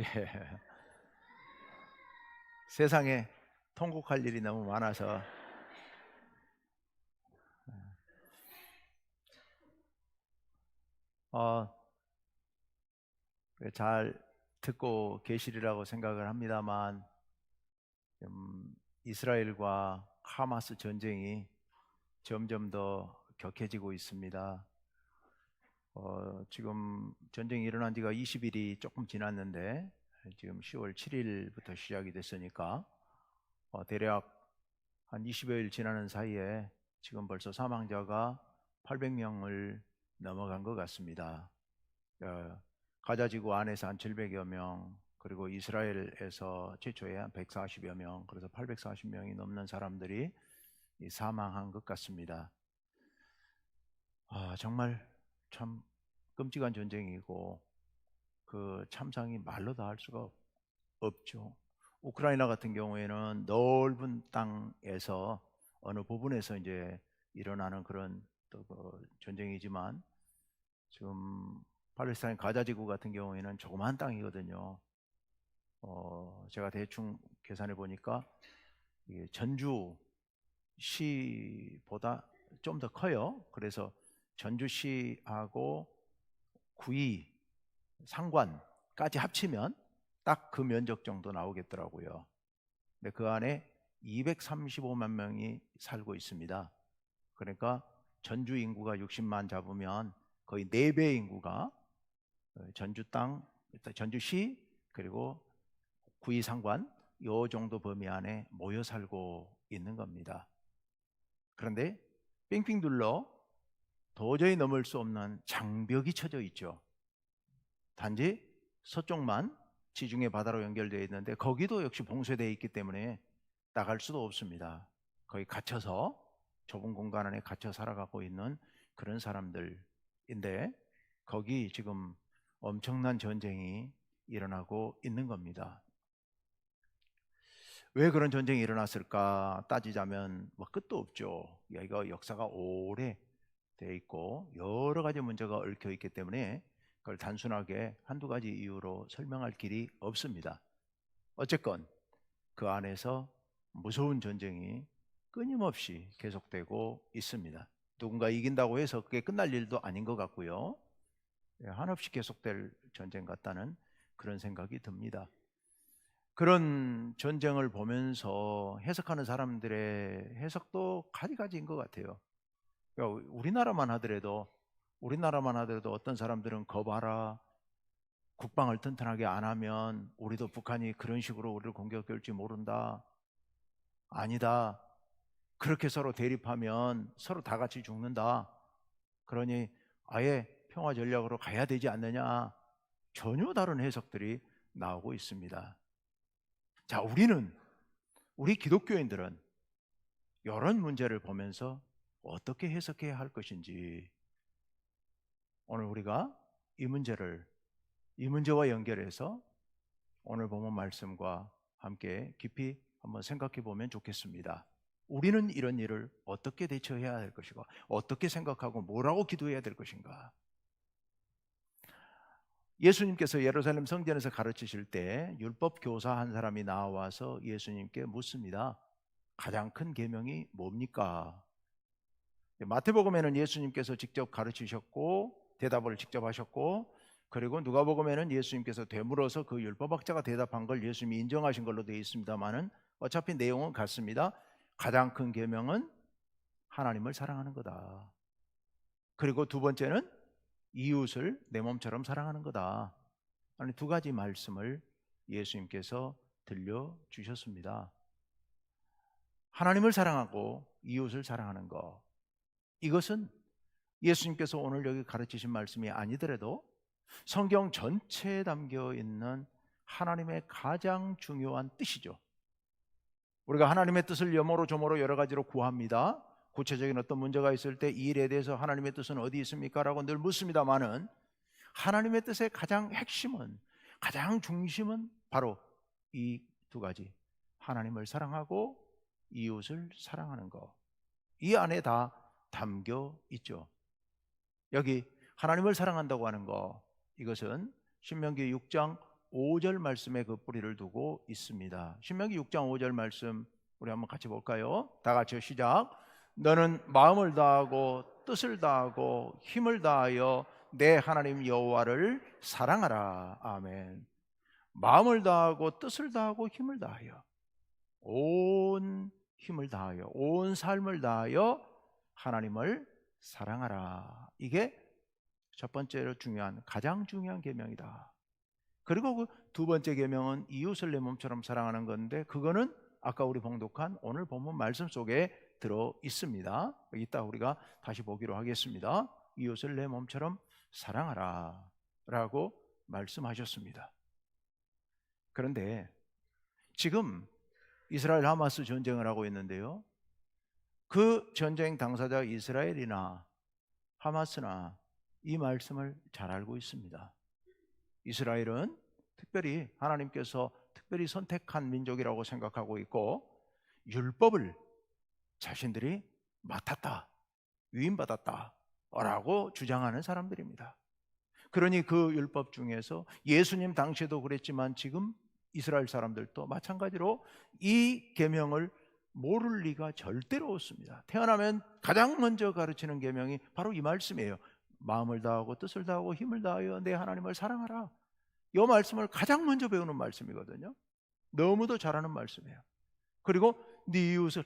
예. 세상에 통곡할 일이 너무 많아서 어, 잘 듣고 계시리라고 생각을 합니다만 이스라엘과 하마스 전쟁이 점점 더 격해지고 있습니다. 지금 전쟁이 일어난 지가 20일이 조금 지났는데 지금 10월 7일부터 시작이 됐으니까 대략 한 20여일 지나는 사이에 지금 벌써 사망자가 800명을 넘어간 것 같습니다. 가자지구 안에서 한 700여 명, 그리고 이스라엘에서 최초에 한 140여 명, 그래서 840명이 넘는 사람들이 사망한 것 같습니다. 정말 참 끔찍한 전쟁이고 그 참상이 말로 다 할 수가 없죠. 우크라이나 같은 경우에는 넓은 땅에서 어느 부분에서 이제 일어나는 그런 또 그 전쟁이지만 지금 팔레스타인 가자지구 같은 경우에는 조그마한 땅이거든요. 제가 대충 계산해 보니까 이게 전주시보다 좀 더 커요. 그래서 전주시하고 구의, 상관까지 합치면 딱 그 면적 정도 나오겠더라고요. 근데 그 안에 235만 명이 살고 있습니다. 그러니까 전주 인구가 60만 잡으면 거의 4배 인구가 전주 땅, 전주시 그리고 구의 상관 요 정도 범위 안에 모여 살고 있는 겁니다. 그런데 빙빙 둘러 도저히 넘을 수 없는 장벽이 쳐져 있죠. 단지 서쪽만 지중해 바다로 연결되어 있는데 거기도 역시 봉쇄되어 있기 때문에 나갈 수도 없습니다. 거기 갇혀서 좁은 공간 안에 갇혀 살아가고 있는 그런 사람들인데 거기 지금 엄청난 전쟁이 일어나고 있는 겁니다. 왜 그런 전쟁이 일어났을까 따지자면 뭐 끝도 없죠. 이거 역사가 오래 돼 있고 여러 가지 문제가 얽혀 있기 때문에 그걸 단순하게 한두 가지 이유로 설명할 길이 없습니다. 어쨌건 그 안에서 무서운 전쟁이 끊임없이 계속되고 있습니다. 누군가 이긴다고 해서 그게 끝날 일도 아닌 것 같고요. 한없이 계속될 전쟁 같다는 그런 생각이 듭니다. 그런 전쟁을 보면서 해석하는 사람들의 해석도 가지가지인 것 같아요. 그러니까 우리나라만 하더라도 어떤 사람들은 거봐라, 국방을 튼튼하게 안 하면 우리도 북한이 그런 식으로 우리를 공격할지 모른다. 아니다. 그렇게 서로 대립하면 서로 다 같이 죽는다. 그러니 아예 평화 전략으로 가야 되지 않느냐. 전혀 다른 해석들이 나오고 있습니다. 자, 우리 기독교인들은 이런 문제를 보면서 어떻게 해석해야 할 것인지 오늘 우리가 이 문제와 연결해서 오늘 본문 말씀과 함께 깊이 한번 생각해 보면 좋겠습니다. 우리는 이런 일을 어떻게 대처해야 할 것인가? 어떻게 생각하고 뭐라고 기도해야 될 것인가? 예수님께서 예루살렘 성전에서 가르치실 때 율법 교사 한 사람이 나와서 예수님께 묻습니다. 가장 큰 계명이 뭡니까? 마태복음에는 예수님께서 직접 가르치셨고 대답을 직접 하셨고, 그리고 누가복음에는 예수님께서 되물어서 그 율법학자가 대답한 걸 예수님이 인정하신 걸로 되어 있습니다만은 어차피 내용은 같습니다. 가장 큰 계명은 하나님을 사랑하는 거다. 그리고 두 번째는 이웃을 내 몸처럼 사랑하는 거다. 아니, 두 가지 말씀을 예수님께서 들려주셨습니다. 하나님을 사랑하고 이웃을 사랑하는 것, 이것은 예수님께서 오늘 여기 가르치신 말씀이 아니더라도 성경 전체에 담겨 있는 하나님의 가장 중요한 뜻이죠. 우리가 하나님의 뜻을 여모로 조모로 여러 가지로 구합니다. 구체적인 어떤 문제가 있을 때 이 일에 대해서 하나님의 뜻은 어디 있습니까? 라고 늘 묻습니다만은 하나님의 뜻의 가장 핵심은, 가장 중심은 바로 이 두 가지, 하나님을 사랑하고 이웃을 사랑하는 것, 이 안에 다 담겨 있죠. 여기 하나님을 사랑한다고 하는 것, 이것은 신명기 6장 5절 말씀에 그 뿌리를 두고 있습니다. 신명기 6장 5절 말씀 우리 한번 같이 볼까요? 다 같이 시작. 너는 마음을 다하고 뜻을 다하고 힘을 다하여 내 하나님 여호와를 사랑하라. 아멘. 마음을 다하고 뜻을 다하고 힘을 다하여, 온 힘을 다하여, 온 삶을 다하여 하나님을 사랑하라. 이게 첫 번째로 중요한, 가장 중요한 계명이다. 그리고 그 두 번째 계명은 이웃을 내 몸처럼 사랑하는 건데, 그거는 아까 우리 봉독한 오늘 본문 말씀 속에 들어 있습니다. 이따 우리가 다시 보기로 하겠습니다. 이웃을 내 몸처럼 사랑하라 라고 말씀하셨습니다. 그런데 지금 이스라엘 하마스 전쟁을 하고 있는데요, 그 전쟁 당사자 이스라엘이나 하마스나 이 말씀을 잘 알고 있습니다. 이스라엘은 특별히 하나님께서 특별히 선택한 민족이라고 생각하고 있고, 율법을 자신들이 맡았다, 위임받았다 라고 주장하는 사람들입니다. 그러니 그 율법 중에서 예수님 당시에도 그랬지만 지금 이스라엘 사람들도 마찬가지로 이 계명을 모를 리가 절대로 없습니다. 태어나면 가장 먼저 가르치는 계명이 바로 이 말씀이에요. 마음을 다하고 뜻을 다하고 힘을 다하여 내 하나님을 사랑하라. 이 말씀을 가장 먼저 배우는 말씀이거든요. 너무도 잘하는 말씀이에요. 그리고 네 이웃을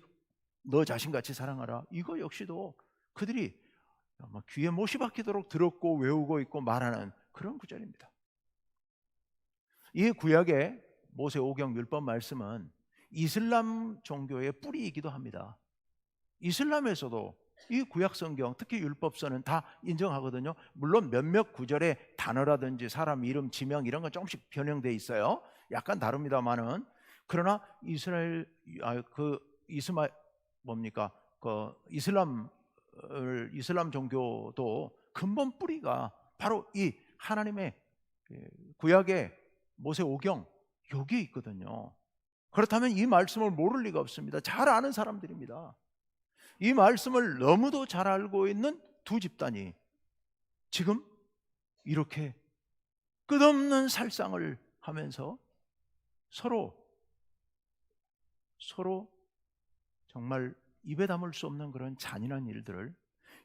너 자신같이 사랑하라. 이거 역시도 그들이 귀에 못이 박히도록 들었고 외우고 있고 말하는 그런 구절입니다. 이 구약의 모세오경 율법 말씀은 이슬람 종교의 뿌리이기도 합니다. 이슬람에서도 이 구약 성경, 특히 율법서는 다 인정하거든요. 물론 몇몇 구절의 단어라든지 사람 이름, 지명 이런 건 조금씩 변형돼 있어요. 약간 다릅니다만은, 그러나 이스라엘 이슬람 종교도 근본 뿌리가 바로 이 하나님의 구약의 모세오경 여기에 있거든요. 그렇다면 이 말씀을 모를 리가 없습니다. 잘 아는 사람들입니다. 이 말씀을 너무도 잘 알고 있는 두 집단이 지금 이렇게 끝없는 살상을 하면서 서로 정말 입에 담을 수 없는 그런 잔인한 일들을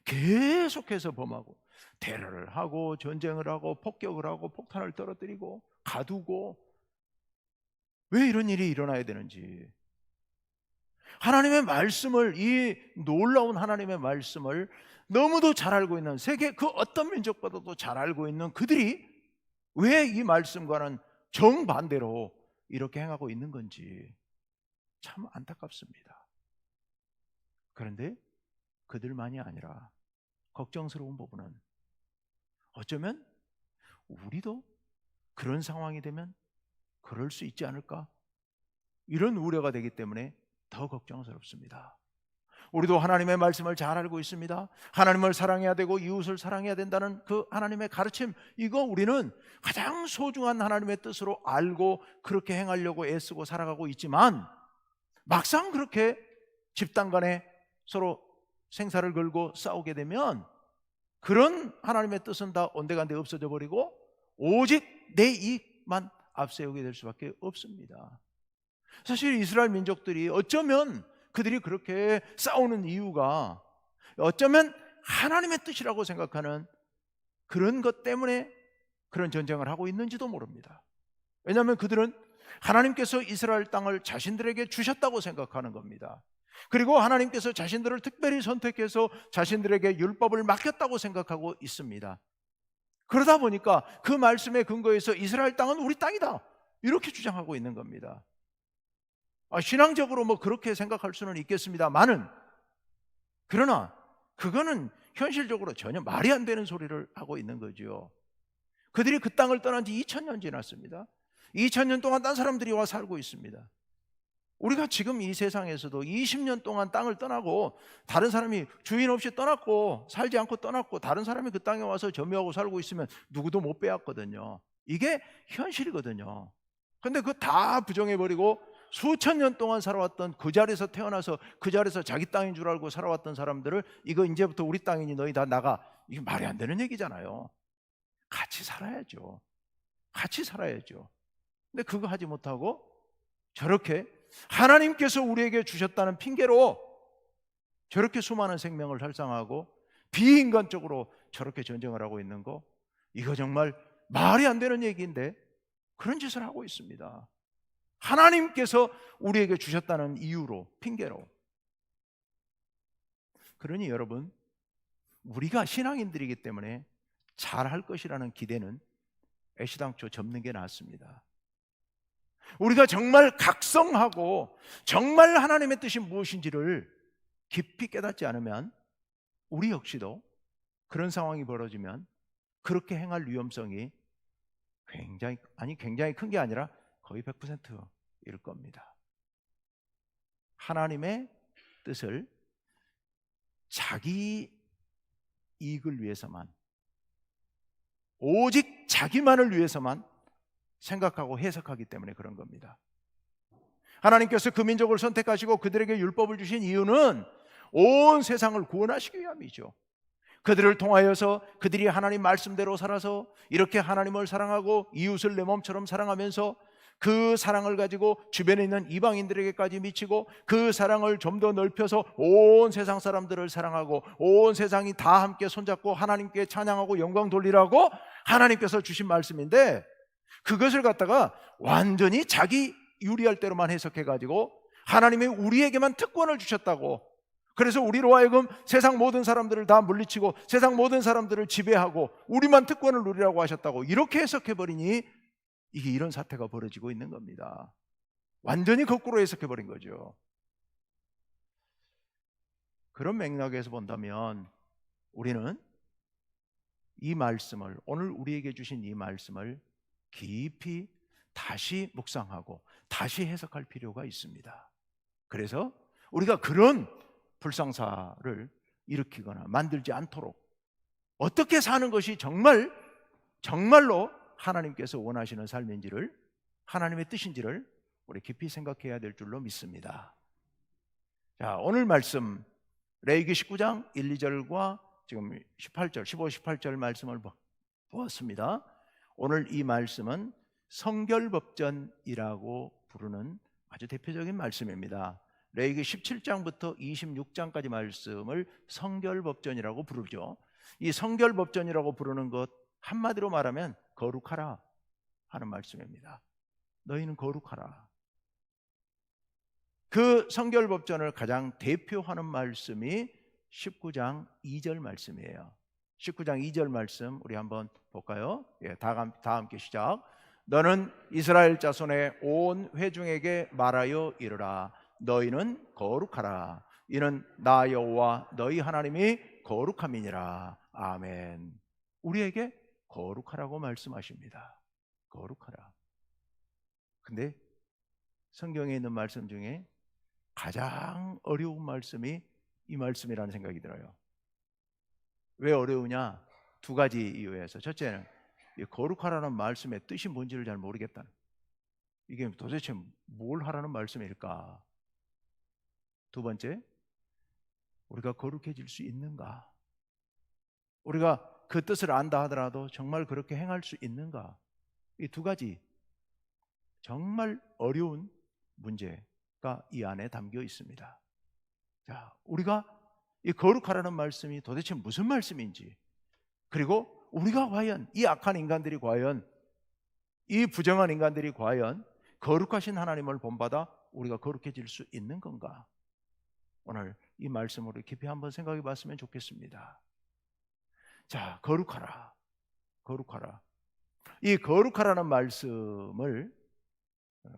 계속해서 범하고, 테러를 하고 전쟁을 하고 폭격을 하고 폭탄을 떨어뜨리고 가두고, 왜 이런 일이 일어나야 되는지, 하나님의 말씀을, 이 놀라운 하나님의 말씀을 너무도 잘 알고 있는, 세계 그 어떤 민족보다도 잘 알고 있는 그들이 왜 이 말씀과는 정반대로 이렇게 행하고 있는 건지 참 안타깝습니다. 그런데 그들만이 아니라 걱정스러운 부분은, 어쩌면 우리도 그런 상황이 되면 그럴 수 있지 않을까, 이런 우려가 되기 때문에 더 걱정스럽습니다. 우리도 하나님의 말씀을 잘 알고 있습니다. 하나님을 사랑해야 되고 이웃을 사랑해야 된다는 그 하나님의 가르침, 이거 우리는 가장 소중한 하나님의 뜻으로 알고 그렇게 행하려고 애쓰고 살아가고 있지만, 막상 그렇게 집단 간에 서로 생사를 걸고 싸우게 되면 그런 하나님의 뜻은 다 온데간데 없어져 버리고 오직 내 이익만 앞세우게 될 수밖에 없습니다. 사실 이스라엘 민족들이 어쩌면 그들이 그렇게 싸우는 이유가 어쩌면 하나님의 뜻이라고 생각하는 그런 것 때문에 그런 전쟁을 하고 있는지도 모릅니다. 왜냐하면 그들은 하나님께서 이스라엘 땅을 자신들에게 주셨다고 생각하는 겁니다. 그리고 하나님께서 자신들을 특별히 선택해서 자신들에게 율법을 맡겼다고 생각하고 있습니다. 그러다 보니까 그 말씀에 근거해서 이스라엘 땅은 우리 땅이다, 이렇게 주장하고 있는 겁니다. 신앙적으로 그렇게 생각할 수는 있겠습니다만은, 그러나 그거는 현실적으로 전혀 말이 안 되는 소리를 하고 있는 거죠. 그들이 그 땅을 떠난 지 2000년 지났습니다. 2000년 동안 딴 사람들이 와 살고 있습니다. 우리가 지금 이 세상에서도 20년 동안 땅을 떠나고, 다른 사람이 주인 없이 떠났고 살지 않고 떠났고 다른 사람이 그 땅에 와서 점유하고 살고 있으면 누구도 못 빼앗거든요. 이게 현실이거든요. 그런데 그거 다 부정해버리고 수천 년 동안 살아왔던, 그 자리에서 태어나서 그 자리에서 자기 땅인 줄 알고 살아왔던 사람들을 이거 이제부터 우리 땅이니 너희 다 나가, 이게 말이 안 되는 얘기잖아요. 같이 살아야죠. 같이 살아야죠. 근데 그거 하지 못하고 저렇게 하나님께서 우리에게 주셨다는 핑계로 저렇게 수많은 생명을 살상하고 비인간적으로 저렇게 전쟁을 하고 있는 거, 이거 정말 말이 안 되는 얘기인데 그런 짓을 하고 있습니다. 하나님께서 우리에게 주셨다는 이유로, 핑계로. 그러니 여러분, 우리가 신앙인들이기 때문에 잘할 것이라는 기대는 애시당초 접는 게 낫습니다. 우리가 정말 각성하고 정말 하나님의 뜻이 무엇인지를 깊이 깨닫지 않으면 우리 역시도 그런 상황이 벌어지면 그렇게 행할 위험성이 굉장히 큰 게 아니라 거의 100%일 겁니다. 하나님의 뜻을 자기 이익을 위해서만, 오직 자기만을 위해서만 생각하고 해석하기 때문에 그런 겁니다. 하나님께서 그 민족을 선택하시고 그들에게 율법을 주신 이유는 온 세상을 구원하시기 위함이죠. 그들을 통하여서 그들이 하나님 말씀대로 살아서 이렇게 하나님을 사랑하고 이웃을 내 몸처럼 사랑하면서 그 사랑을 가지고 주변에 있는 이방인들에게까지 미치고 그 사랑을 좀 더 넓혀서 온 세상 사람들을 사랑하고 온 세상이 다 함께 손잡고 하나님께 찬양하고 영광 돌리라고 하나님께서 주신 말씀인데, 그것을 갖다가 완전히 자기 유리할 대로만 해석해가지고 하나님이 우리에게만 특권을 주셨다고, 그래서 우리로 하여금 세상 모든 사람들을 다 물리치고 세상 모든 사람들을 지배하고 우리만 특권을 누리라고 하셨다고 이렇게 해석해버리니 이게 이런 사태가 벌어지고 있는 겁니다. 완전히 거꾸로 해석해버린 거죠. 그런 맥락에서 본다면 우리는 이 말씀을, 오늘 우리에게 주신 이 말씀을 깊이 다시 묵상하고 다시 해석할 필요가 있습니다. 그래서 우리가 그런 불상사를 일으키거나 만들지 않도록 어떻게 사는 것이 정말로 하나님께서 원하시는 삶인지를, 하나님의 뜻인지를 우리 깊이 생각해야 될 줄로 믿습니다. 자, 오늘 말씀 레위기 19장 1, 2절과 지금 18절, 15, 18절 말씀을 보았습니다. 오늘 이 말씀은 성결법전이라고 부르는 아주 대표적인 말씀입니다. 레위기 17장부터 26장까지 말씀을 성결법전이라고 부르죠. 이 성결법전이라고 부르는 것 한마디로 말하면 거룩하라 하는 말씀입니다. 너희는 거룩하라. 그 성결법전을 가장 대표하는 말씀이 19장 2절 말씀이에요. 19장 2절 말씀 우리 한번 볼까요? 예, 다 함께 시작. 너는 이스라엘 자손의 온 회중에게 말하여 이르라. 너희는 거룩하라. 이는 나 여호와 너희 하나님이 거룩함이니라. 아멘. 우리에게 거룩하라고 말씀하십니다. 거룩하라. 근데 성경에 있는 말씀 중에 가장 어려운 말씀이 이 말씀이라는 생각이 들어요. 왜 어려우냐? 두 가지 이유에서. 첫째는 이 거룩하라는 말씀의 뜻이 뭔지를 잘 모르겠다는, 이게 도대체 뭘 하라는 말씀일까? 두 번째, 우리가 거룩해질 수 있는가? 우리가 그 뜻을 안다 하더라도 정말 그렇게 행할 수 있는가? 이 두 가지 정말 어려운 문제가 이 안에 담겨 있습니다. 자, 우리가 이 거룩하라는 말씀이 도대체 무슨 말씀인지, 그리고 우리가 과연, 이 악한 인간들이 과연, 이 부정한 인간들이 과연 거룩하신 하나님을 본받아 우리가 거룩해질 수 있는 건가? 오늘 이 말씀으로 깊이 한번 생각해 봤으면 좋겠습니다. 자, 거룩하라. 거룩하라. 이 거룩하라는 말씀을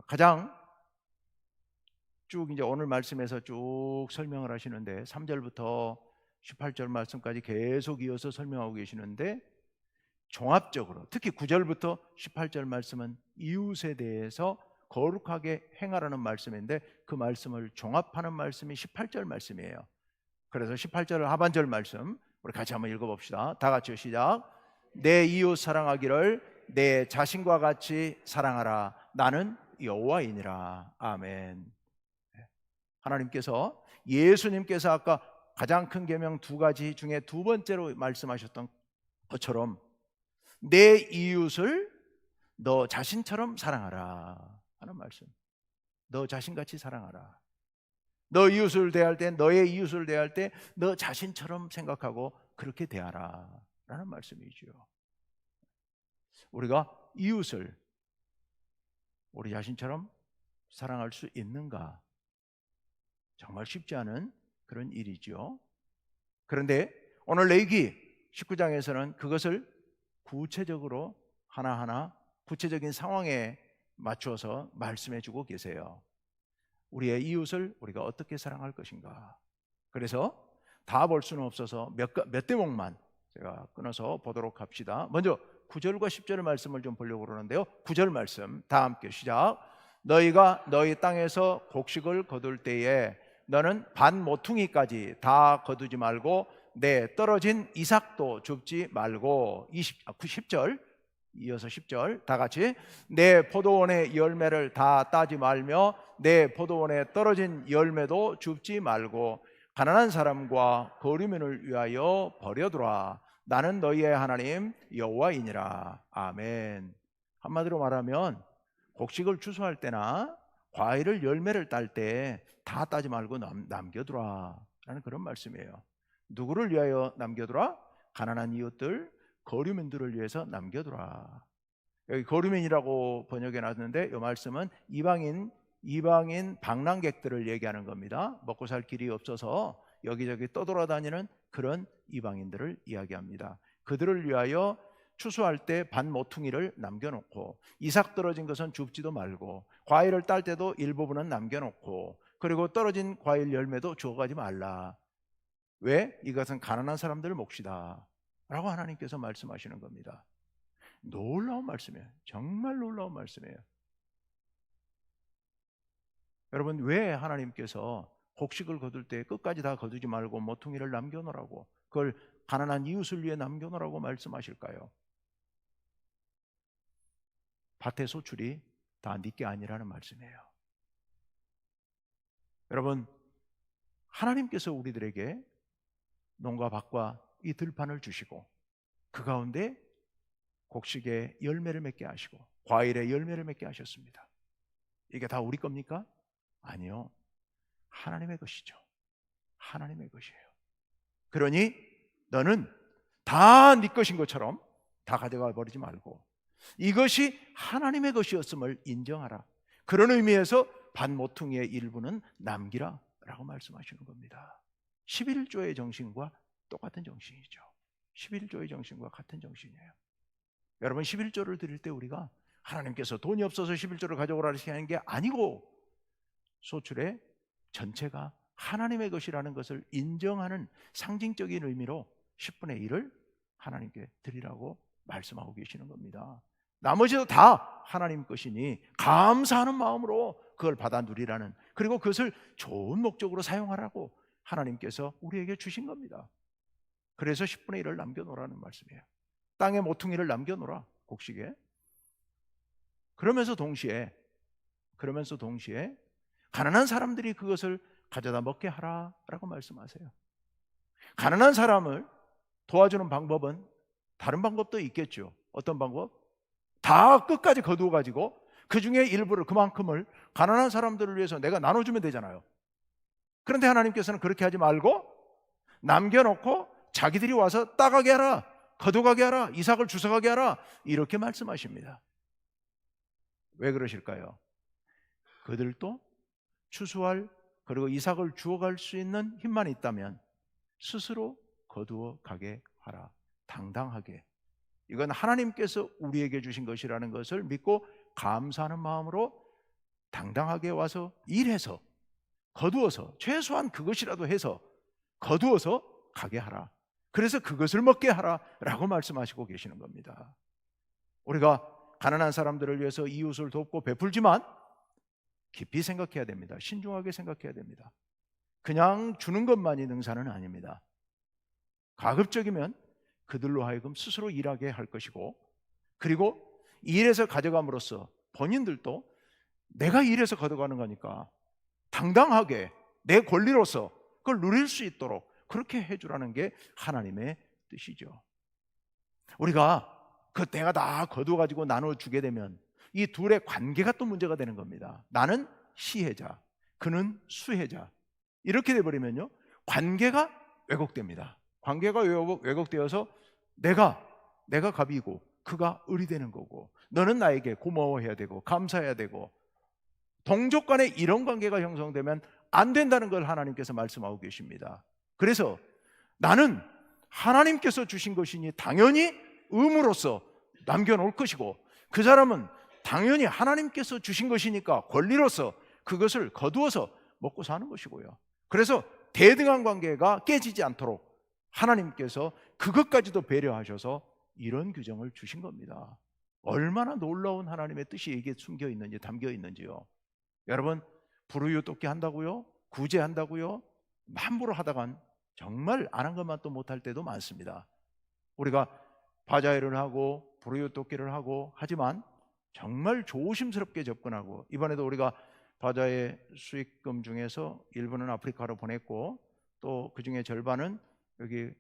가장 쭉 이제 오늘 말씀에서 쭉 설명을 하시는데 3절부터 18절 말씀까지 계속 이어서 설명하고 계시는데, 종합적으로 특히 9절부터 18절 말씀은 이웃에 대해서 거룩하게 행하라는 말씀인데 그 말씀을 종합하는 말씀이 18절 말씀이에요. 그래서 18절 하반절 말씀 우리 같이 한번 읽어봅시다. 다 같이 시작. 내 이웃 사랑하기를 내 자신과 같이 사랑하라. 나는 여호와이니라. 아멘. 하나님께서, 예수님께서 아까 가장 큰 계명 두 가지 중에 두 번째로 말씀하셨던 것처럼 내 이웃을 너 자신처럼 사랑하라 하는 말씀. 너 자신같이 사랑하라. 너 이웃을 대할 때, 너의 이웃을 대할 때 너 자신처럼 생각하고 그렇게 대하라 라는 말씀이죠. 우리가 이웃을 우리 자신처럼 사랑할 수 있는가? 정말 쉽지 않은 그런 일이죠. 그런데 오늘 레위기 19장에서는 그것을 구체적으로 하나하나 구체적인 상황에 맞추어서 말씀해 주고 계세요. 우리의 이웃을 우리가 어떻게 사랑할 것인가. 그래서 다 볼 수는 없어서 몇 대목만 제가 끊어서 보도록 합시다. 먼저 9절과 10절의 말씀을 좀 보려고 그러는데요. 9절 말씀 다 함께 시작. 너희가 너희 땅에서 곡식을 거둘 때에 너는 반 모퉁이까지 다 거두지 말고 내 떨어진 이삭도 줍지 말고 10절 이어서 10절 다 같이 내 포도원의 열매를 다 따지 말며 내 포도원에 떨어진 열매도 줍지 말고 가난한 사람과 거류민을 위하여 버려두라. 나는 너희의 하나님 여호와이니라. 아멘. 한마디로 말하면 곡식을 추수할 때나 과일을 열매를 딸 때 다 따지 말고 남겨두라 라는 그런 말씀이에요. 누구를 위하여 남겨두라? 가난한 이웃들, 거류민들을 위해서 남겨두라. 여기 거류민이라고 번역해 놨는데 이 말씀은 이방인 방랑객들을 얘기하는 겁니다. 먹고 살 길이 없어서 여기저기 떠돌아다니는 그런 이방인들을 이야기합니다. 그들을 위하여 추수할 때 반 모퉁이를 남겨놓고 이삭 떨어진 것은 줍지도 말고 과일을 딸 때도 일부분은 남겨놓고 그리고 떨어진 과일 열매도 주워가지 말라. 왜? 이것은 가난한 사람들 몫이다 라고 하나님께서 말씀하시는 겁니다. 놀라운 말씀이에요. 정말 놀라운 말씀이에요. 여러분, 왜 하나님께서 곡식을 거둘 때 끝까지 다 거두지 말고 모퉁이를 남겨놓으라고, 그걸 가난한 이웃을 위해 남겨놓으라고 말씀하실까요? 밭의 소출이 다 네게 아니라는 말씀이에요. 여러분, 하나님께서 우리들에게 농가 밭과 이 들판을 주시고 그 가운데 곡식의 열매를 맺게 하시고 과일의 열매를 맺게 하셨습니다. 이게 다 우리 겁니까? 아니요. 하나님의 것이죠. 하나님의 것이에요. 그러니 너는 다 네 것인 것처럼 다 가져가 버리지 말고 이것이 하나님의 것이었음을 인정하라. 그런 의미에서 반 모퉁이의 일부는 남기라 라고 말씀하시는 겁니다. 11조의 정신과 똑같은 정신이죠. 11조의 정신과 같은 정신이에요. 여러분, 11조를 드릴 때 우리가 하나님께서 돈이 없어서 11조를 가져오라 하는 게 아니고 소출의 전체가 하나님의 것이라는 것을 인정하는 상징적인 의미로 10분의 1을 하나님께 드리라고 말씀하고 계시는 겁니다. 나머지도 다 하나님 것이니 감사하는 마음으로 그걸 받아 누리라는, 그리고 그것을 좋은 목적으로 사용하라고 하나님께서 우리에게 주신 겁니다. 그래서 10분의 1을 남겨놓으라는 말씀이에요. 땅에 모퉁이를 남겨놓으라, 곡식에. 그러면서 동시에 가난한 사람들이 그것을 가져다 먹게 하라라고 말씀하세요. 가난한 사람을 도와주는 방법은 다른 방법도 있겠죠. 어떤 방법? 다 끝까지 거두어 가지고 그 중에 일부를, 그만큼을 가난한 사람들을 위해서 내가 나눠주면 되잖아요. 그런데 하나님께서는 그렇게 하지 말고 남겨놓고 자기들이 와서 따가게 하라, 거두가게 하라, 이삭을 주워가게 하라, 이렇게 말씀하십니다. 왜 그러실까요? 그들도 추수할, 그리고 이삭을 주워갈 수 있는 힘만 있다면 스스로 거두어 가게 하라. 당당하게. 이건 하나님께서 우리에게 주신 것이라는 것을 믿고 감사하는 마음으로 당당하게 와서 일해서 거두어서, 최소한 그것이라도 해서 거두어서 가게 하라. 그래서 그것을 먹게 하라 라고 말씀하시고 계시는 겁니다. 우리가 가난한 사람들을 위해서 이웃을 돕고 베풀지만 깊이 생각해야 됩니다. 신중하게 생각해야 됩니다. 그냥 주는 것만이 능사는 아닙니다. 가급적이면 그들로 하여금 스스로 일하게 할 것이고, 그리고 일해서 가져감으로써 본인들도 내가 일해서 가져가는 거니까 당당하게 내 권리로서 그걸 누릴 수 있도록 그렇게 해주라는 게 하나님의 뜻이죠. 우리가 그 내가 다 거두어가지고 나눠주게 되면 이 둘의 관계가 또 문제가 되는 겁니다. 나는 시혜자, 그는 수혜자. 이렇게 돼버리면요, 관계가 왜곡됩니다. 관계가 왜곡되어서 내가 갑이고 그가 을이 되는 거고, 너는 나에게 고마워해야 되고 감사해야 되고, 동족 간에 이런 관계가 형성되면 안 된다는 걸 하나님께서 말씀하고 계십니다. 그래서 나는 하나님께서 주신 것이니 당연히 의무로서 남겨놓을 것이고, 그 사람은 당연히 하나님께서 주신 것이니까 권리로서 그것을 거두어서 먹고 사는 것이고요. 그래서 대등한 관계가 깨지지 않도록 하나님께서 그것까지도 배려하셔서 이런 규정을 주신 겁니다. 얼마나 놀라운 하나님의 뜻이 이게 숨겨 있는지, 담겨 있는지요. 여러분, 불우유똑기 한다고요? 구제한다고요? 함부로 하다간 정말 안 한 것만 또 못할 때도 많습니다. 우리가 바자회를 하고 불우유똑기를 하고 하지만 정말 조심스럽게 접근하고, 이번에도 우리가 바자회 수익금 중에서 일부는 아프리카로 보냈고, 또 그 중에 절반은 여기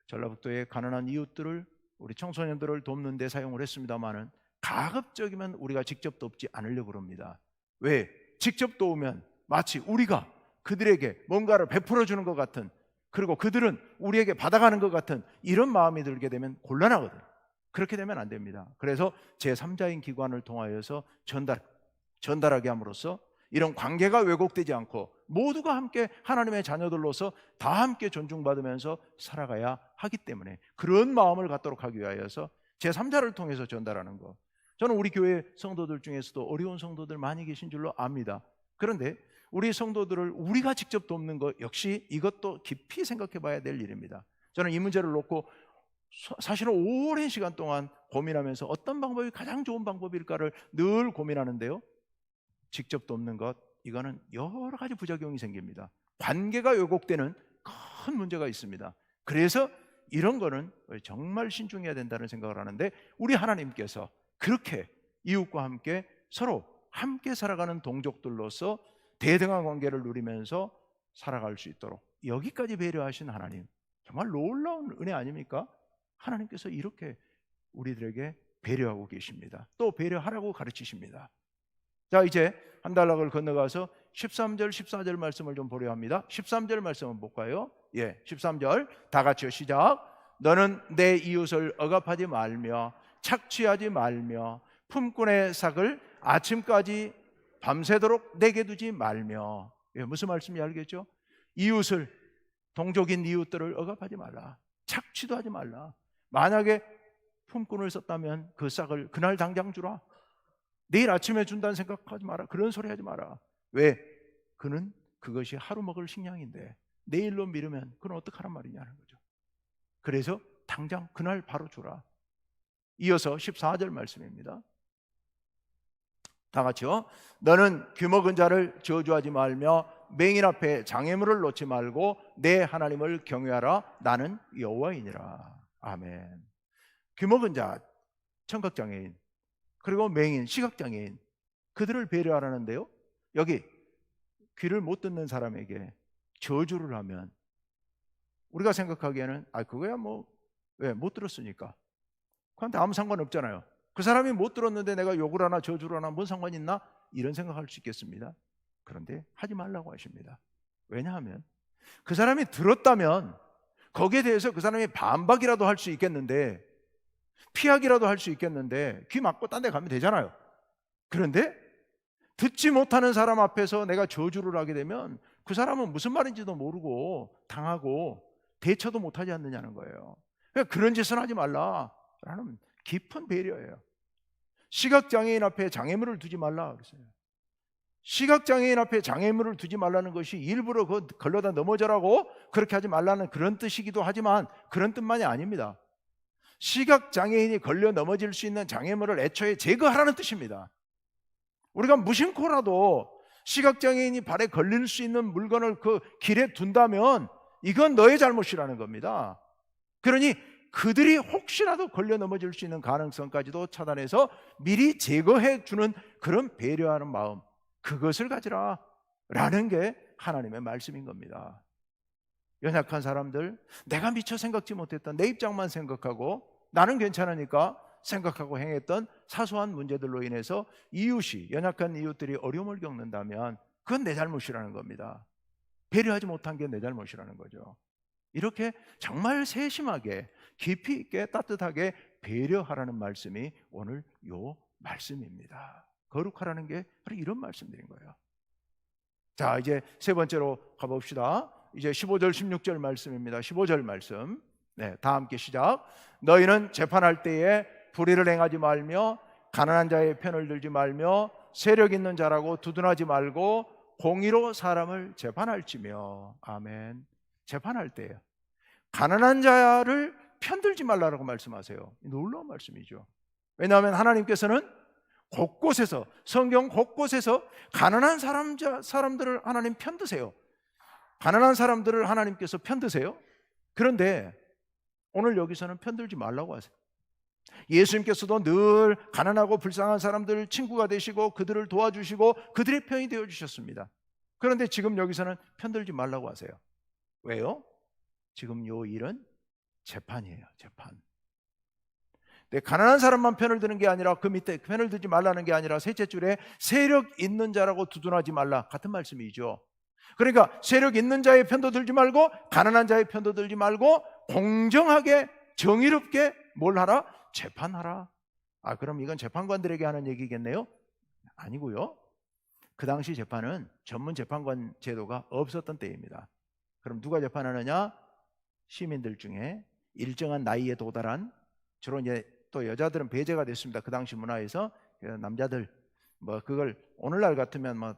전라북도의 가난한 이웃들을, 우리 청소년들을 돕는 데 사용을 했습니다만은, 가급적이면 우리가 직접 돕지 않으려고 합니다. 왜? 직접 도우면 마치 우리가 그들에게 뭔가를 베풀어 주는 것 같은, 그리고 그들은 우리에게 받아가는 것 같은 이런 마음이 들게 되면 곤란하거든요. 그렇게 되면 안 됩니다. 그래서 제3자인 기관을 통하여서 전달하게 함으로써 이런 관계가 왜곡되지 않고 모두가 함께 하나님의 자녀들로서 다 함께 존중받으면서 살아가야 하기 때문에, 그런 마음을 갖도록 하기 위하여서 제3자를 통해서 전달하는 것. 저는 우리 교회 성도들 중에서도 어려운 성도들 많이 계신 줄로 압니다. 그런데 우리 성도들을 우리가 직접 돕는 것 역시 이것도 깊이 생각해 봐야 될 일입니다. 저는 이 문제를 놓고 사실은 오랜 시간 동안 고민하면서 어떤 방법이 가장 좋은 방법일까를 늘 고민하는데요, 직접 돕는 것, 이거는 여러 가지 부작용이 생깁니다. 관계가 왜곡되는 큰 문제가 있습니다. 그래서 이런 거는 정말 신중해야 된다는 생각을 하는데, 우리 하나님께서 그렇게 이웃과 함께 서로 함께 살아가는 동족들로서 대등한 관계를 누리면서 살아갈 수 있도록 여기까지 배려하신 하나님, 정말 놀라운 은혜 아닙니까? 하나님께서 이렇게 우리들에게 배려하고 계십니다. 또 배려하라고 가르치십니다. 자, 이제 한 단락을 건너가서 13절 14절 말씀을 좀 보려 합니다. 13절 말씀을 볼까요? 13절 다 같이요, 시작. 너는 내 이웃을 억압하지 말며 착취하지 말며 품꾼의 삭을 아침까지 밤새도록 내게 두지 말며. 무슨 말씀인지 알겠죠? 이웃을, 동족인 이웃들을 억압하지 말라. 착취도 하지 말라. 만약에 품꾼을 썼다면 그 싹을 그날 당장 주라. 내일 아침에 준다는 생각하지 마라. 그런 소리 하지 마라. 왜? 그는 그것이 하루 먹을 식량인데 내일로 미루면 그는 어떡하란 말이냐는 거죠. 그래서 당장 그날 바로 주라. 이어서 14절 말씀입니다. 다 같이요. 너는 귀먹은 자를 저주하지 말며 맹인 앞에 장애물을 놓지 말고 내 하나님을 경외하라. 나는 여호와이니라. 아멘. 귀먹은 자, 청각장애인, 그리고 맹인, 시각장애인, 그들을 배려하라는데요, 여기 귀를 못 듣는 사람에게 저주를 하면 우리가 생각하기에는 그거야 뭐, 왜? 못 들었으니까 그한테 아무 상관없잖아요. 그 사람이 못 들었는데 내가 욕을 하나 저주를 하나 뭔 상관이 있나? 이런 생각할 수 있겠습니다. 그런데 하지 말라고 하십니다. 왜냐하면 그 사람이 들었다면 거기에 대해서 그 사람이 반박이라도 할 수 있겠는데, 피하기라도 할 수 있겠는데, 귀 막고 딴 데 가면 되잖아요. 그런데 듣지 못하는 사람 앞에서 내가 저주를 하게 되면 그 사람은 무슨 말인지도 모르고 당하고 대처도 못하지 않느냐는 거예요. 그러니까 그런 짓은 하지 말라라는 깊은 배려예요. 시각장애인 앞에 장애물을 두지 말라 그랬어요. 시각장애인 앞에 장애물을 두지 말라는 것이 일부러 걸러다 넘어져라고 그렇게 하지 말라는 그런 뜻이기도 하지만 그런 뜻만이 아닙니다. 시각장애인이 걸려 넘어질 수 있는 장애물을 애초에 제거하라는 뜻입니다. 우리가 무심코라도 시각장애인이 발에 걸릴 수 있는 물건을 그 길에 둔다면 이건 너의 잘못이라는 겁니다. 그러니 그들이 혹시라도 걸려 넘어질 수 있는 가능성까지도 차단해서 미리 제거해 주는 그런 배려하는 마음, 그것을 가지라 라는 게 하나님의 말씀인 겁니다. 연약한 사람들, 내가 미처 생각지 못했던 내 입장만 생각하고 나는 괜찮으니까 생각하고 행했던 사소한 문제들로 인해서 이웃이, 연약한 이웃들이 어려움을 겪는다면 그건 내 잘못이라는 겁니다. 배려하지 못한 게 내 잘못이라는 거죠. 이렇게 정말 세심하게 깊이 있게 따뜻하게 배려하라는 말씀이 오늘 요 말씀입니다. 거룩하라는 게 바로 이런 말씀드린 거예요. 자, 이제 세 번째로 가봅시다. 이제 15절 16절 말씀입니다. 15절 말씀, 네, 다 함께 시작. 너희는 재판할 때에 불의를 행하지 말며 가난한 자의 편을 들지 말며 세력 있는 자라고 두둔하지 말고 공의로 사람을 재판할지며. 아멘. 재판할 때에 가난한 자를 편들지 말라고 말씀하세요. 놀라운 말씀이죠. 왜냐하면 하나님께서는 곳곳에서, 성경 곳곳에서 가난한 사람들을 하나님 편드세요. 가난한 사람들을 하나님께서 편드세요. 그런데 오늘 여기서는 편들지 말라고 하세요. 예수님께서도 늘 가난하고 불쌍한 사람들 친구가 되시고 그들을 도와주시고 그들의 편이 되어주셨습니다. 그런데 지금 여기서는 편들지 말라고 하세요. 왜요? 지금 요 일은 재판이에요. 재판. 네, 가난한 사람만 편을 드는 게 아니라 그 밑에 편을 들지 말라는 게 아니라 셋째 줄에 세력 있는 자라고 두둔하지 말라, 같은 말씀이죠. 그러니까 세력 있는 자의 편도 들지 말고 가난한 자의 편도 들지 말고 공정하게 정의롭게 뭘 하라? 재판하라. 아, 그럼 이건 재판관들에게 하는 얘기겠네요? 아니고요. 그 당시 재판은 전문 재판관 제도가 없었던 때입니다. 그럼 누가 재판하느냐? 시민들 중에 일정한 나이에 도달한, 주로 이제 또 여자들은 배제가 됐습니다. 그 당시 문화에서 남자들 뭐 그걸 오늘날 같으면 뭐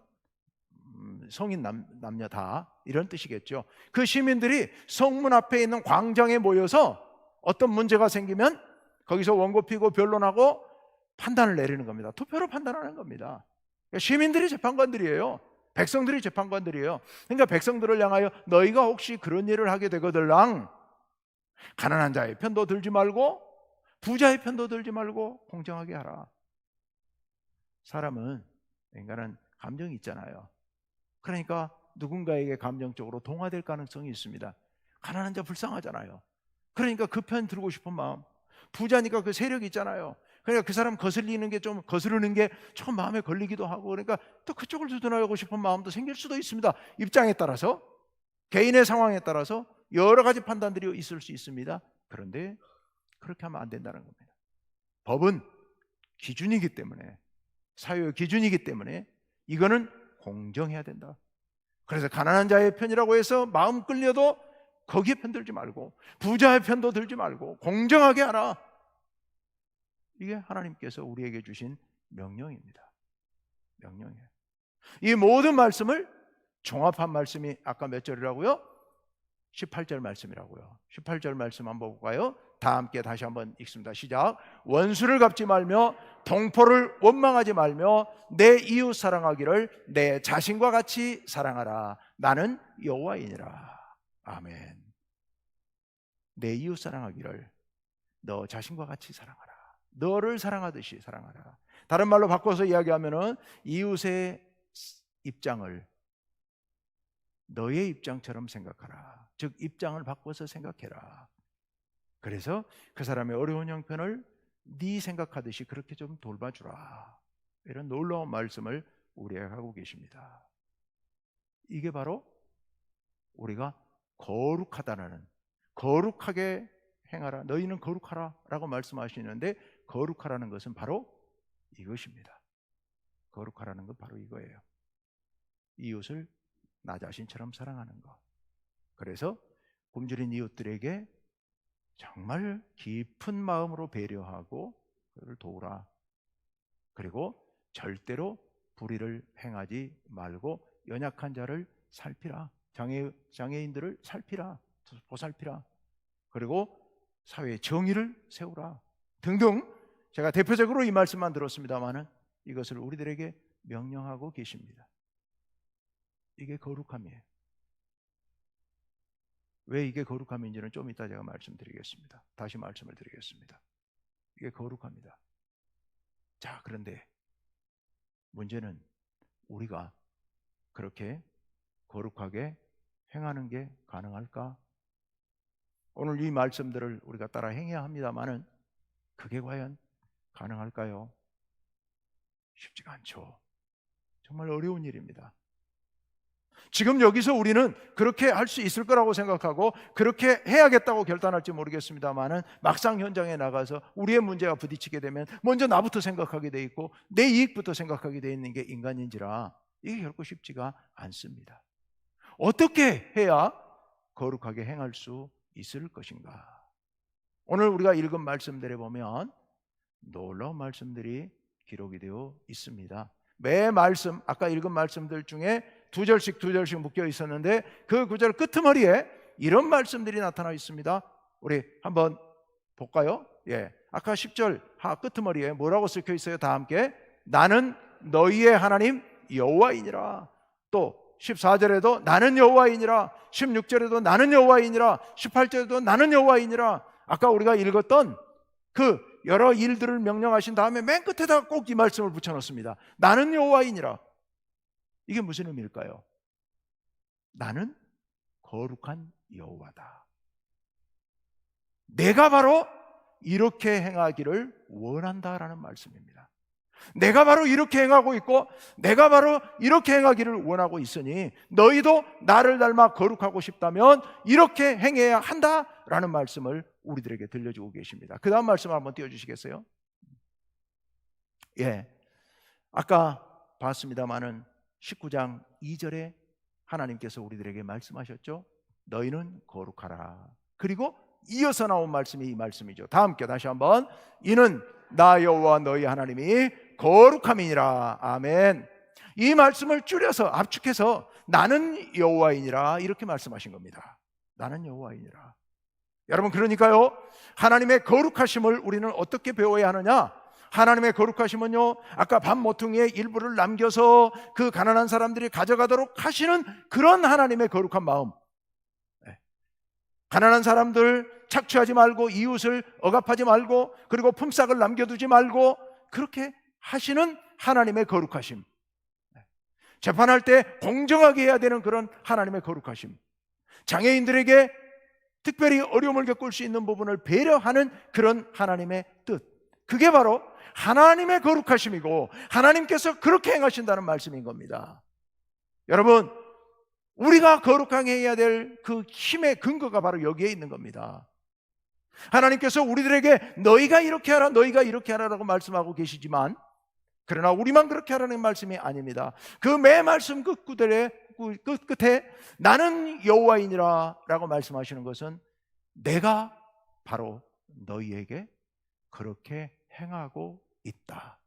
성인 남녀 다 이런 뜻이겠죠. 그 시민들이 성문 앞에 있는 광장에 모여서 어떤 문제가 생기면 거기서 원고 피고 변론하고 판단을 내리는 겁니다. 투표로 판단하는 겁니다. 시민들이 재판관들이에요. 백성들이 재판관들이에요. 그러니까 백성들을 향하여 너희가 혹시 그런 일을 하게 되거들랑 가난한 자의 편도 들지 말고 부자의 편도 들지 말고 공정하게 하라. 사람은, 인간은 감정이 있잖아요. 그러니까 누군가에게 감정적으로 동화될 가능성이 있습니다. 가난한 자 불쌍하잖아요. 그러니까 그 편 들고 싶은 마음. 부자니까 그 세력이 있잖아요. 그러니까 그 사람 거스르는 게 좀 마음에 걸리기도 하고, 그러니까 또 그쪽을 두둔하고 싶은 마음도 생길 수도 있습니다. 입장에 따라서, 개인의 상황에 따라서 여러 가지 판단들이 있을 수 있습니다. 그런데 그렇게 하면 안 된다는 겁니다. 법은 기준이기 때문에, 사회의 기준이기 때문에 이거는 공정해야 된다. 그래서 가난한 자의 편이라고 해서 마음 끌려도 거기에 편들지 말고 부자의 편도 들지 말고 공정하게 하라. 이게 하나님께서 우리에게 주신 명령입니다. 명령이에요. 이 모든 말씀을 종합한 말씀이 아까 몇 절이라고요? 18절 말씀이라고요. 18절 말씀 한번 볼까요? 다 함께 다시 한번 읽습니다. 시작. 원수를 갚지 말며 동포를 원망하지 말며 내 이웃 사랑하기를 내 자신과 같이 사랑하라. 나는 여호와이니라. 아멘. 내 이웃 사랑하기를 너 자신과 같이 사랑하라. 너를 사랑하듯이 사랑하라. 다른 말로 바꿔서 이야기하면은 이웃의 입장을 너의 입장처럼 생각하라. 즉 입장을 바꿔서 생각해라. 그래서 그 사람의 어려운 형편을 네 생각하듯이 그렇게 좀 돌봐주라. 이런 놀라운 말씀을 우리에게 하고 계십니다. 이게 바로 우리가 거룩하다는, 거룩하게 행하라, 너희는 거룩하라 라고 말씀하시는데, 거룩하라는 것은 바로 이것입니다. 거룩하라는 건 바로 이거예요. 이웃을 나 자신처럼 사랑하는 것. 그래서 굶주린 이웃들에게 정말 깊은 마음으로 배려하고 그를 도우라. 그리고 절대로 불의를 행하지 말고 연약한 자를 살피라. 장애인들을 살피라. 보살피라. 그리고 사회의 정의를 세우라. 등등. 제가 대표적으로 이 말씀만 들었습니다마는 이것을 우리들에게 명령하고 계십니다. 이게 거룩함이에요. 왜 이게 거룩함인지는 좀 이따 제가 말씀드리겠습니다. 다시 말씀을 드리겠습니다. 이게 거룩합니다. 자, 그런데 문제는 우리가 그렇게 거룩하게 행하는 게 가능할까? 오늘 이 말씀들을 우리가 따라 행해야 합니다마는 그게 과연 가능할까요? 쉽지가 않죠. 정말 어려운 일입니다. 지금 여기서 우리는 그렇게 할 수 있을 거라고 생각하고 그렇게 해야겠다고 결단할지 모르겠습니다만은 막상 현장에 나가서 우리의 문제와 부딪히게 되면 먼저 나부터 생각하게 돼 있고 내 이익부터 생각하게 돼 있는 게 인간인지라 이게 결코 쉽지가 않습니다. 어떻게 해야 거룩하게 행할 수 있을 것인가? 오늘 우리가 읽은 말씀들에 보면 놀라운 말씀들이 기록이 되어 있습니다. 매 말씀, 아까 읽은 말씀들 중에 두 절씩 묶여 있었는데 그 구절 끄트머리에 이런 말씀들이 나타나 있습니다. 우리 한번 볼까요? 예, 아까 10절 끄트머리에 뭐라고 쓰여 있어요? 다 함께 나는 너희의 하나님 여호와이니라. 또 14절에도 나는 여호와이니라. 16절에도 나는 여호와이니라. 18절에도 나는 여호와이니라. 아까 우리가 읽었던 그 여러 일들을 명령하신 다음에 맨 끝에다가 꼭 이 말씀을 붙여놓습니다. 나는 여호와이니라. 이게 무슨 의미일까요? 나는 거룩한 여호와다. 내가 바로 이렇게 행하기를 원한다라는 말씀입니다. 내가 바로 이렇게 행하고 있고 내가 바로 이렇게 행하기를 원하고 있으니 너희도 나를 닮아 거룩하고 싶다면 이렇게 행해야 한다라는 말씀을 우리들에게 들려주고 계십니다. 그 다음 말씀을 한번 띄워주시겠어요? 예, 아까 봤습니다마는 19장 2절에 하나님께서 우리들에게 말씀하셨죠. 너희는 거룩하라. 그리고 이어서 나온 말씀이 이 말씀이죠. 다 함께 다시 한번 이는 나 여호와 너희 하나님이 거룩함이니라. 아멘. 이 말씀을 줄여서 압축해서 나는 여호와이니라 이렇게 말씀하신 겁니다. 나는 여호와이니라. 여러분, 그러니까요, 하나님의 거룩하심을 우리는 어떻게 배워야 하느냐? 하나님의 거룩하심은요, 아까 밥 모퉁이의 일부를 남겨서 그 가난한 사람들이 가져가도록 하시는 그런 하나님의 거룩한 마음. 가난한 사람들 착취하지 말고 이웃을 억압하지 말고 그리고 품삯을 남겨두지 말고 그렇게 하시는 하나님의 거룩하심. 재판할 때 공정하게 해야 되는 그런 하나님의 거룩하심. 장애인들에게 특별히 어려움을 겪을 수 있는 부분을 배려하는 그런 하나님의 뜻. 그게 바로 하나님의 거룩하심이고 하나님께서 그렇게 행하신다는 말씀인 겁니다. 여러분, 우리가 거룩하게 해야 될 그 힘의 근거가 바로 여기에 있는 겁니다. 하나님께서 우리들에게 너희가 이렇게 하라, 너희가 이렇게 하라라고 말씀하고 계시지만 그러나 우리만 그렇게 하라는 말씀이 아닙니다. 그 매 말씀 끝에 나는 여호와이니라 라고 말씀하시는 것은 내가 바로 너희에게 그렇게 행하고 있다.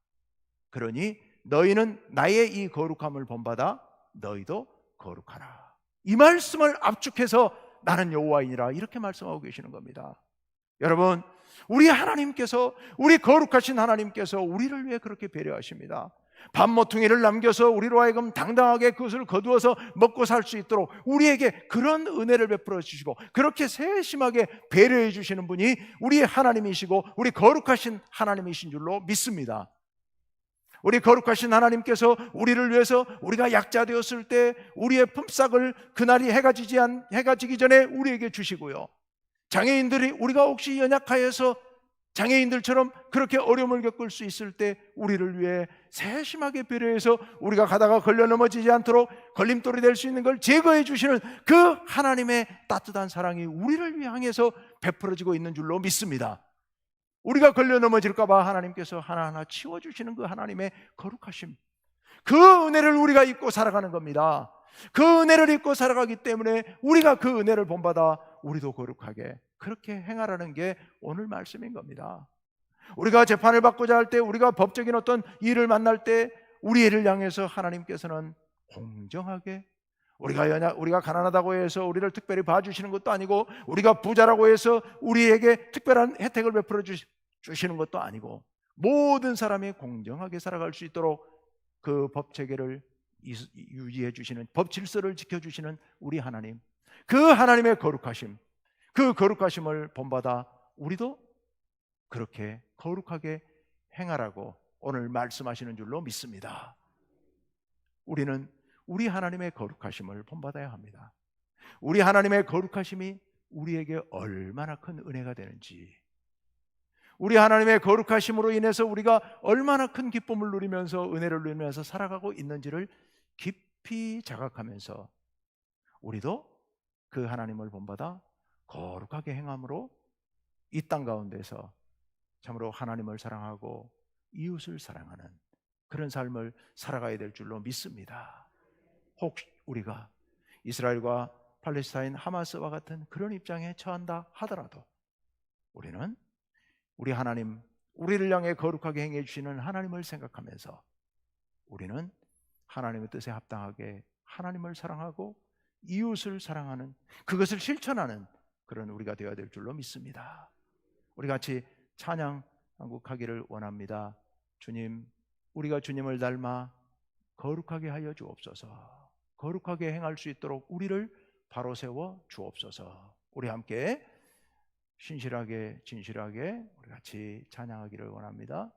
그러니 너희는 나의 이 거룩함을 본받아 너희도 거룩하라. 이 말씀을 압축해서 나는 여호와이니라 이렇게 말씀하고 계시는 겁니다. 여러분, 우리 하나님께서, 우리 거룩하신 하나님께서 우리를 위해 그렇게 배려하십니다. 밥 모퉁이를 남겨서 우리로 하여금 당당하게 그것을 거두어서 먹고 살 수 있도록 우리에게 그런 은혜를 베풀어 주시고 그렇게 세심하게 배려해 주시는 분이 우리 하나님이시고 우리 거룩하신 하나님이신 줄로 믿습니다. 우리 거룩하신 하나님께서 우리를 위해서 우리가 약자 되었을 때 우리의 품삯을 그날이 해가 지기 전에 우리에게 주시고요, 장애인들이 우리가 혹시 연약하여서 장애인들처럼 그렇게 어려움을 겪을 수 있을 때 우리를 위해 세심하게 배려해서 우리가 가다가 걸려 넘어지지 않도록 걸림돌이 될 수 있는 걸 제거해 주시는 그 하나님의 따뜻한 사랑이 우리를 향해서 베풀어지고 있는 줄로 믿습니다. 우리가 걸려 넘어질까 봐 하나님께서 하나하나 치워주시는 그 하나님의 거룩하심, 그 은혜를 우리가 잊고 살아가는 겁니다. 그 은혜를 잊고 살아가기 때문에 우리가 그 은혜를 본받아 우리도 거룩하게 그렇게 행하라는 게 오늘 말씀인 겁니다. 우리가 재판을 받고자 할 때, 우리가 법적인 어떤 일을 만날 때 우리를 향해서 하나님께서는 공정하게, 우리가 가난하다고 해서 우리를 특별히 봐주시는 것도 아니고 우리가 부자라고 해서 우리에게 특별한 혜택을 베풀어 주시는 것도 아니고 모든 사람이 공정하게 살아갈 수 있도록 그 법체계를 유지해 주시는, 법 질서를 지켜주시는 우리 하나님, 그 하나님의 거룩하심, 그 거룩하심을 본받아 우리도 그렇게 거룩하게 행하라고 오늘 말씀하시는 줄로 믿습니다. 우리는 우리 하나님의 거룩하심을 본받아야 합니다. 우리 하나님의 거룩하심이 우리에게 얼마나 큰 은혜가 되는지, 우리 하나님의 거룩하심으로 인해서 우리가 얼마나 큰 기쁨을 누리면서 은혜를 누리면서 살아가고 있는지를 깊이 자각하면서 우리도 그 하나님을 본받아 거룩하게 행함으로 이 땅 가운데서 참으로 하나님을 사랑하고 이웃을 사랑하는 그런 삶을 살아가야 될 줄로 믿습니다. 혹 우리가 이스라엘과 팔레스타인 하마스와 같은 그런 입장에 처한다 하더라도 우리는 우리 하나님, 우리를 향해 거룩하게 행해 주시는 하나님을 생각하면서 우리는 하나님의 뜻에 합당하게 하나님을 사랑하고 이웃을 사랑하는, 그것을 실천하는 그런 우리가 되어야 될 줄로 믿습니다. 우리 같이 찬양 한곡하기를 원합니다. 주님, 우리가 주님을 닮아 거룩하게 하여 주옵소서. 거룩하게 행할 수 있도록 우리를 바로 세워 주옵소서. 우리 함께 신실하게 진실하게 우리 같이 찬양하기를 원합니다.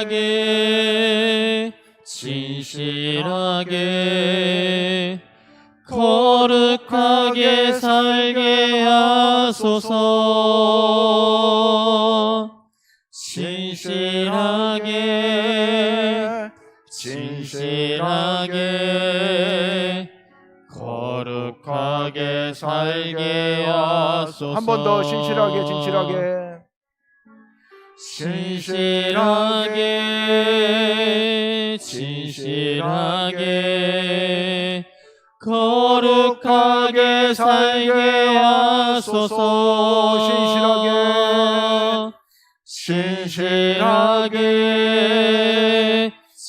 신실하게 진실하게 거룩하게 살게 하소서. 신실하게 진실하게 거룩하게 살게 하소서. 한 번 더 신실하게 진실하게 신실하게 진실하게 거룩하게 살게 하소서. 신실하게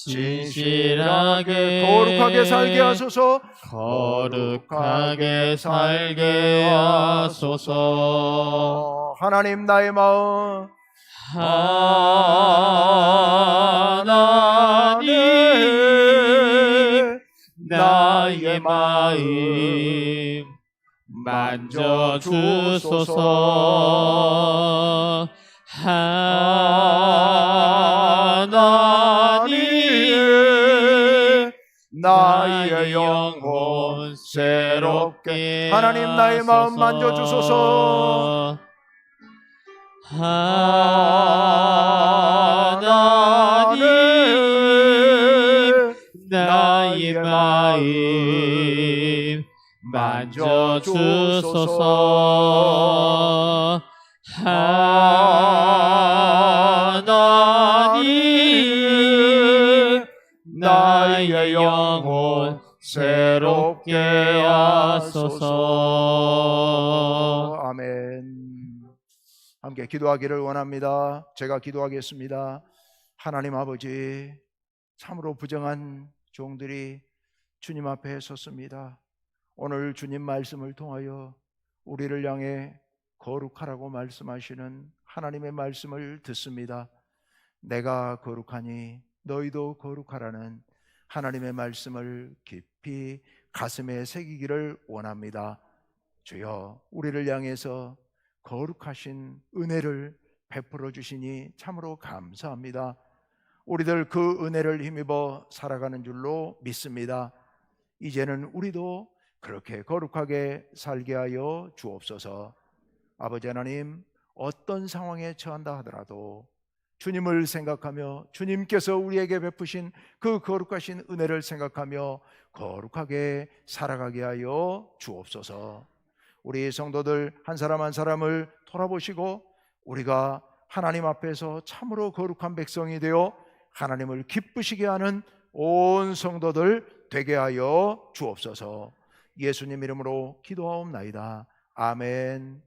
진실하게 거룩하게 살게 하소서. 거룩하게 살게 하소서. 하나님 나의 마음 하나님 나의 마음 만져주소서. 하나님 나의 영혼 새롭게 하나님 나의 마음 만져주소서. 하나님 나의 마음 만져주소서. 하나님 나의 영혼 새롭게 하소서. 아멘. 함께 기도하기를 원합니다. 제가 기도하겠습니다. 하나님 아버지, 참으로 부정한 종들이 주님 앞에 섰습니다. 오늘 주님 말씀을 통하여 우리를 향해 거룩하라고 말씀하시는 하나님의 말씀을 듣습니다. 내가 거룩하니 너희도 거룩하라는 하나님의 말씀을 깊이 가슴에 새기기를 원합니다. 주여, 우리를 향해서 거룩하신 은혜를 베풀어 주시니 참으로 감사합니다. 우리들 그 은혜를 힘입어 살아가는 줄로 믿습니다. 이제는 우리도 그렇게 거룩하게 살게 하여 주옵소서. 아버지 하나님, 어떤 상황에 처한다 하더라도 주님을 생각하며 주님께서 우리에게 베푸신 그 거룩하신 은혜를 생각하며 거룩하게 살아가게 하여 주옵소서. 우리 성도들 한 사람 한 사람을 돌아보시고 우리가 하나님 앞에서 참으로 거룩한 백성이 되어 하나님을 기쁘시게 하는 온 성도들 되게 하여 주옵소서. 예수님 이름으로 기도하옵나이다. 아멘.